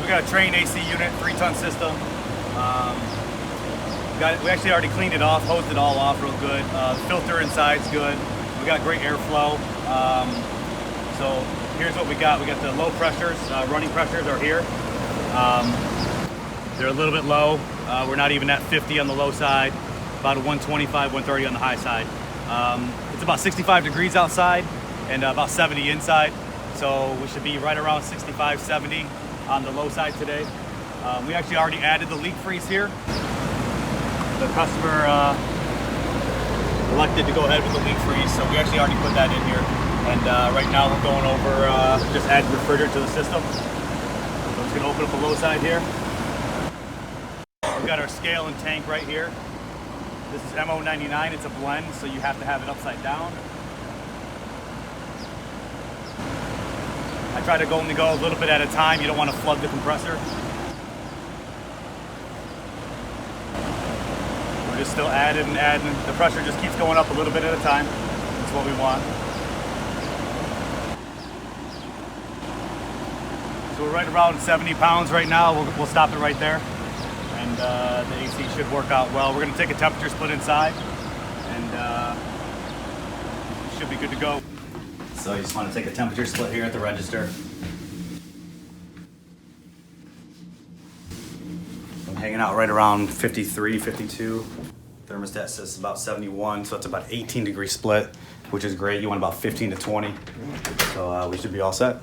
We got a Train AC unit, 3-ton system. We actually already cleaned it off, hosed it all off real good. The filter inside's good. We got great airflow. So here's what we got. We got the low pressures, running pressures are here. They're a little bit low. We're not even at 50 on the low side, about a 125, 130 on the high side. It's about 65 degrees outside and about 70 inside. So we should be right around 65, 70 on the low side today. We actually already added the leak freeze here. The customer elected to go ahead with the leak freeze, so we actually already put that in here. And right now we're going over just adding refrigerator to the system. So it's gonna open up the low side here. We've got our scale and tank right here. This is MO99, it's a blend, so you have to have it upside down. I try to only go a little bit at a time. You don't want to flood the compressor. We're just still adding and adding. The pressure just keeps going up a little bit at a time. That's what we want. So we're right around 70 pounds right now. We'll stop it right there. And the AC should work out well. We're going to take a temperature split inside. And should be good to go. So you just want to take a temperature split here at the register. I'm hanging out right around 53, 52. Thermostat says about 71, so it's about 18-degree split, which is great. You want about 15 to 20. So we should be all set.